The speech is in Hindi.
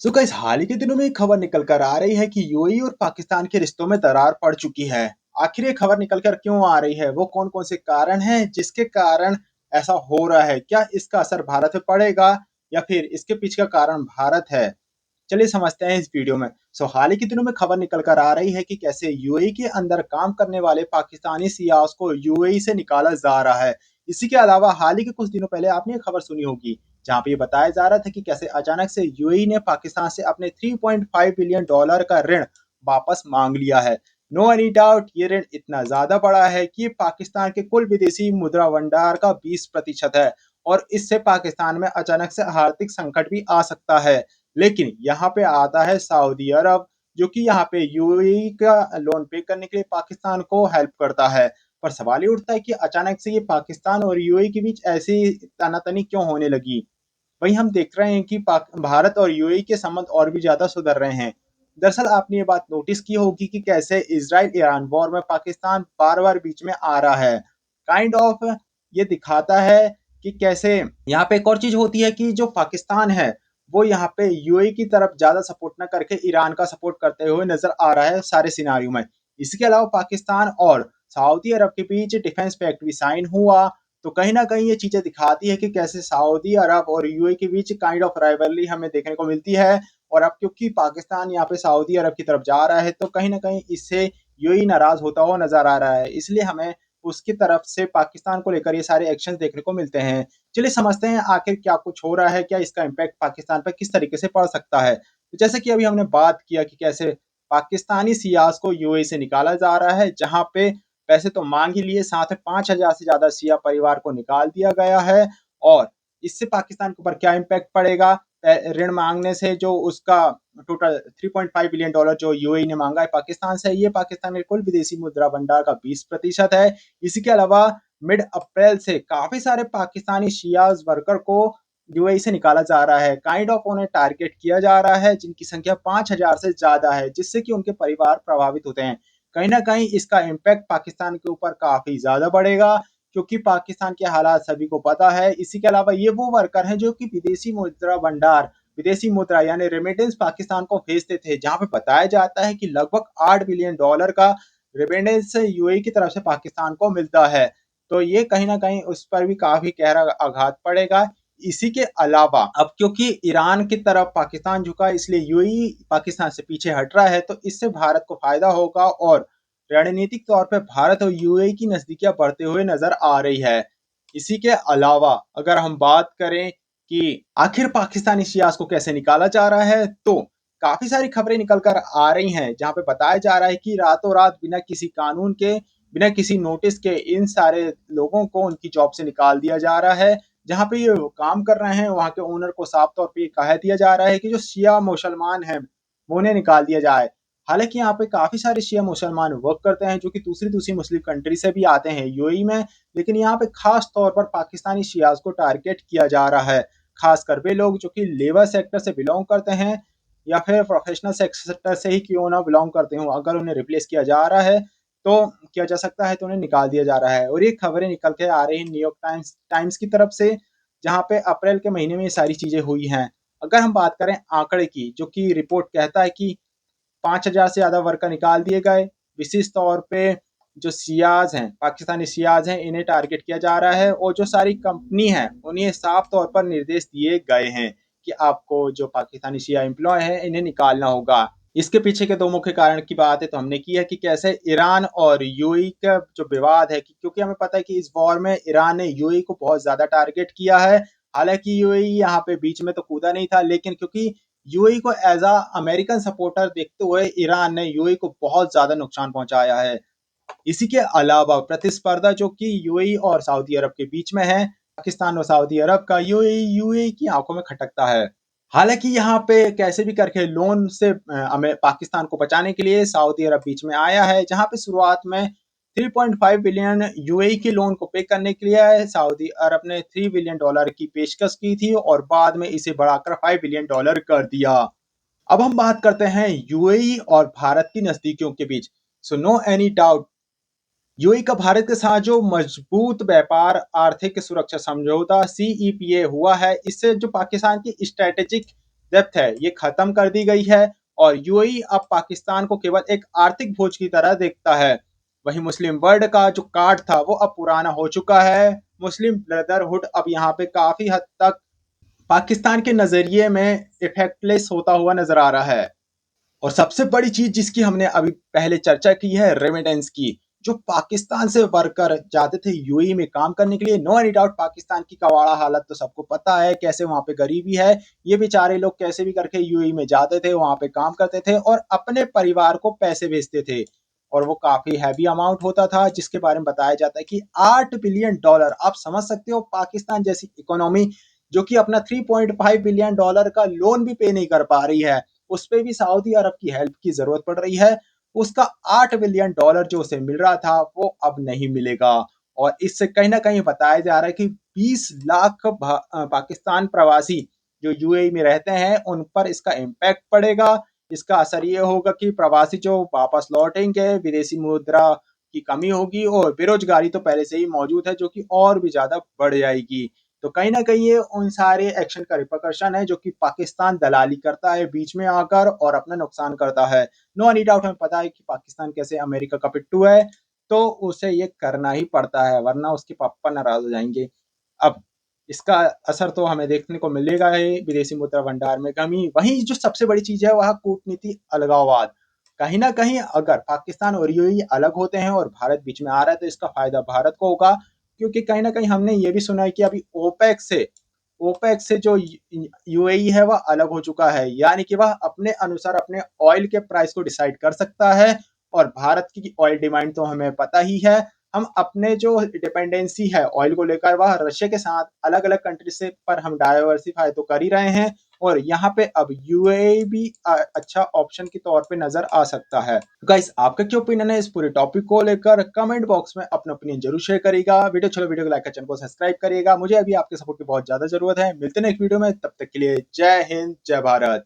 गाइस, हाल ही के दिनों में एक खबर निकल कर आ रही है कि यूएई और पाकिस्तान के रिश्तों में दरार पड़ चुकी है। आखिर ये खबर निकल कर क्यों आ रही है? वो कौन-कौन से कारण हैं जिसके कारण ऐसा हो रहा है? क्या इसका असर भारत पे पड़ेगा या फिर इसके पीछे का कारण भारत है? चलिए समझते हैं इस वीडियो में। हाल ही के दिनों में खबर निकल कर आ रही है कि कैसे यूएई के अंदर काम करने वाले पाकिस्तानी सियास को यूएई से निकाला जा रहा है। इसी के अलावा हाल ही के कुछ दिनों पहले आपने ये खबर सुनी होगी, जहाँ पे ये बताया जा रहा था कि कैसे अचानक से यूएई ने पाकिस्तान से अपने 3.5 बिलियन डॉलर का ऋण वापस मांग लिया है। नो एनी डाउट, ये ऋण इतना ज्यादा बड़ा है कि पाकिस्तान के कुल विदेशी मुद्रा भंडार का 20% है और इससे पाकिस्तान में अचानक से आर्थिक संकट भी आ सकता है। लेकिन यहाँ पे आता है सऊदी अरब, जो कि यहाँ पे यूएई का लोन पे करने के लिए पाकिस्तान को हेल्प करता है। पर सवाल ये उठता है कि अचानक से ये पाकिस्तान और यूएई के बीच ऐसी तनातनी क्यों होने लगी? वहीं हम देख रहे हैं कि भारत और यूएई के संबंध और भी ज्यादा सुधर रहे हैं। दरअसल आपने ये बात नोटिस की होगी कि कैसे इजराइल ईरान वॉर में पाकिस्तान बार बार बीच में आ रहा है। काइंड ऑफ ये दिखाता है कि कैसे यहाँ पे एक और चीज होती है कि जो पाकिस्तान है वो यहाँ पे यूएई की तरफ ज्यादा सपोर्ट न करके ईरान का सपोर्ट करते हुए नजर आ रहा है सारे सिनारियों में। इसके अलावा पाकिस्तान और सऊदी अरब के बीच डिफेंस पैक्ट भी साइन हुआ, तो कहीं ना कहीं ये चीजें दिखाती है कि कैसे सऊदी अरब और यूएई के बीच काइंड ऑफ राइवलरी हमें देखने को मिलती है। और अब क्योंकि पाकिस्तान यहाँ पे सऊदी अरब की तरफ जा रहा है तो कहीं ना कहीं इससे यूएई नाराज होता हुआ नजर आ रहा है, इसलिए हमें उसकी तरफ से पाकिस्तान को लेकर ये सारे एक्शन देखने को मिलते हैं। चलिए समझते हैं आखिर क्या कुछ हो रहा है, क्या इसका इम्पैक्ट पाकिस्तान पर किस तरीके से पड़ सकता है। तो जैसे कि अभी हमने बात किया कि कैसे पाकिस्तानी सियास को यूएई से निकाला जा रहा है, जहां पे पैसे तो मांग ही लिए, साथ में 5,000 से ज्यादा शिया परिवार को निकाल दिया गया है। और इससे पाकिस्तान के ऊपर क्या इम्पैक्ट पड़ेगा? ऋण मांगने से जो उसका टोटल 3.5 बिलियन डॉलर जो यूएई ने मांगा है पाकिस्तान से, ये पाकिस्तान के कुल विदेशी मुद्रा भंडार का 20% है। इसी के अलावा मिड अप्रैल से काफी सारे पाकिस्तानी शियाज वर्कर को यूएई से निकाला जा रहा है। काइंड ऑफ उन्हें टारगेट किया जा रहा है, जिनकी संख्या 5,000 से ज्यादा है, जिससे कि उनके परिवार प्रभावित होते हैं। कहीं ना कहीं इसका इम्पैक्ट पाकिस्तान के ऊपर काफी ज्यादा बढ़ेगा, क्योंकि पाकिस्तान के हालात सभी को पता है। इसी के अलावा ये वो वर्कर हैं जो कि विदेशी मुद्रा भंडार, विदेशी मुद्रा यानी रेमिटेंस पाकिस्तान को भेजते थे, जहां पे बताया जाता है कि लगभग 8 बिलियन डॉलर का रेमिटेंस यूएई की तरफ से पाकिस्तान को मिलता है। तो ये कहीं ना कहीं उस पर भी काफी गहरा आघात पड़ेगा। इसी के अलावा अब क्योंकि ईरान की तरफ पाकिस्तान झुका, इसलिए यूएई पाकिस्तान से पीछे हट रहा है, तो इससे भारत को फायदा होगा और रणनीतिक तौर पे भारत और यूएई की नजदीकियां बढ़ते हुए नजर आ रही है। इसी के अलावा अगर हम बात करें कि आखिर पाकिस्तानी शियास को कैसे निकाला जा रहा है, तो काफी सारी खबरें निकल कर आ रही हैं, जहां पे बताया जा रहा है कि रातों रात बिना किसी कानून के, बिना किसी नोटिस के इन सारे लोगों को उनकी जॉब से निकाल दिया जा रहा है। जहाँ पे ये काम कर रहे हैं वहां के ओनर को साफ तौर पे कह दिया जा रहा है कि जो शिया मुसलमान हैं वो उन्हें निकाल दिया जाए। हालांकि यहाँ पे काफी सारे शिया मुसलमान वर्क करते हैं जो कि दूसरी दूसरी मुस्लिम कंट्री से भी आते हैं यूएई में, लेकिन यहाँ पे खास तौर पर पाकिस्तानी शियाज को टारगेट किया जा रहा है। खासकर वे लोग जो कि लेबर सेक्टर से बिलोंग करते हैं या फिर प्रोफेशनल सेक्टर से ही क्यों ना बिलोंग करते हो, अगर उन्हें रिप्लेस किया जा रहा है तो किया जा सकता है, तो उन्हें निकाल दिया जा रहा है। और ये खबरें निकल के आ रही हैं न्यूयॉर्क टाइम्स की तरफ से, जहाँ पे अप्रैल के महीने में ये सारी चीजें हुई हैं। अगर हम बात करें आंकड़े की, जो कि रिपोर्ट कहता है कि 5,000 से ज्यादा वर्कर निकाल दिए गए। विशेष तौर पे जो सियाज हैं, पाकिस्तानी सियाज हैं, इन्हें टारगेट किया जा रहा है और जो सारी कंपनी है उन्हें साफ तौर पर निर्देश दिए गए हैं कि आपको जो पाकिस्तानी शिया एम्प्लॉय है इन्हें निकालना होगा। इसके पीछे के दो मुख्य कारण की बात है तो हमने की है कि कैसे ईरान और यूएई का जो विवाद है, क्योंकि हमें पता है कि इस वॉर में ईरान ने यूएई को बहुत ज्यादा टारगेट किया है। हालांकि यूएई यहाँ पे बीच में तो कूदा नहीं था, लेकिन क्योंकि यूएई को एज अ अमेरिकन सपोर्टर देखते हुए ईरान ने यूएई को बहुत ज्यादा नुकसान पहुंचाया है। इसी के अलावा प्रतिस्पर्धा जो कि यूएई और सऊदी अरब के बीच में है, पाकिस्तान और सऊदी अरब का, यूएई यूएई की आंखों में खटकता है। हालांकि यहाँ पे कैसे भी करके लोन से हमें पाकिस्तान को बचाने के लिए सऊदी अरब बीच में आया है, जहां पे शुरुआत में 3.5 बिलियन यूएई के लोन को पे करने के लिए सऊदी अरब ने 3 बिलियन डॉलर की पेशकश की थी और बाद में इसे बढ़ाकर 5 बिलियन डॉलर कर दिया। अब हम बात करते हैं यूएई और भारत की नजदीकियों के बीच। So no any doubt, UAE का भारत के साथ जो मजबूत व्यापार आर्थिक सुरक्षा समझौता सीईपीए हुआ है, इससे जो पाकिस्तान की स्ट्रेटेजिक डेप्थ है ये खत्म कर दी गई है और यूएई अब पाकिस्तान को केवल एक आर्थिक भोज की तरह देखता है। वहीं मुस्लिम वर्ल्ड का जो कार्ड था वो अब पुराना हो चुका है। मुस्लिम ब्रदरहुड अब यहाँ पे काफी हद तक पाकिस्तान के नजरिए में इफेक्टलेस होता हुआ नजर आ रहा है। और सबसे बड़ी चीज जिसकी हमने अभी पहले चर्चा की है रेमिटेंस की। जो पाकिस्तान से वर्कर जाते थे यूएई में काम करने के लिए, नो एनी डाउट पाकिस्तान की कवाड़ा हालत तो सबको पता है, कैसे वहां पे गरीबी है। ये बेचारे लोग कैसे भी करके यूएई में जाते थे, वहां पे काम करते थे और अपने परिवार को पैसे भेजते थे। और वो काफी हैवी अमाउंट होता था जिसके बारे में बताया जाता है कि $8 बिलियन। आप समझ सकते हो पाकिस्तान जैसी इकोनॉमी जो कि अपना $3.5 बिलियन का लोन भी पे नहीं कर पा रही है, उस पे भी सऊदी अरब की हेल्प की जरूरत पड़ रही है। उसका $8 बिलियन जो उसे मिल रहा था वो अब नहीं मिलेगा। और इससे कहीं ना कहीं बताया जा रहा है कि 20 लाख पाकिस्तान प्रवासी जो यूएई में रहते हैं उन पर इसका इम्पैक्ट पड़ेगा। इसका असर ये होगा कि प्रवासी जो वापस लौटेंगे, विदेशी मुद्रा की कमी होगी और बेरोजगारी तो पहले से ही मौजूद है जो कि और भी ज्यादा बढ़ जाएगी। तो कहीं ना कहीं ये उन सारे एक्शन का रिपरकशन है जो कि पाकिस्तान दलाली करता है बीच में आकर और अपना नुकसान करता है। नो एनी डाउट हमें पता है कि पाकिस्तान कैसे अमेरिका का पिट्टू है, तो उसे ये करना ही पड़ता है वरना उसके पापा नाराज हो जाएंगे। अब इसका असर तो हमें देखने को मिलेगा ही, विदेशी मुद्रा भंडार में कमी। वहीं जो सबसे बड़ी चीज है वह कूटनीति अलगाववाद। कहीं ना कहीं अगर पाकिस्तान और यूएई अलग होते हैं और भारत बीच में आ रहा है तो इसका फायदा भारत को होगा। क्योंकि कहीं ना कहीं हमने ये भी सुना है कि अभी ओपेक से जो यूएई है वह अलग हो चुका है, यानी कि वह अपने अनुसार अपने ऑयल के प्राइस को डिसाइड कर सकता है। और भारत की ऑयल डिमांड तो हमें पता ही है। हम अपने जो डिपेंडेंसी है ऑयल को लेकर वह रशिया के साथ अलग अलग कंट्री से पर हम डाइवर्सिफाई तो कर ही रहे हैं। और यहाँ पे अब यूएई भी अच्छा ऑप्शन के तौर पे नजर आ सकता है। गाइस आपका क्या ओपिनियन है इस पूरे टॉपिक को लेकर? कमेंट बॉक्स में अपना ओपिनियन जरूर शेयर करिएगा। वीडियो को लाइक कर चैनल को सब्सक्राइब करिएगा। मुझे अभी आपके सपोर्ट की बहुत ज्यादा जरूरत है। मिलते हैं एक वीडियो में, तब तक के लिए जय हिंद जय भारत।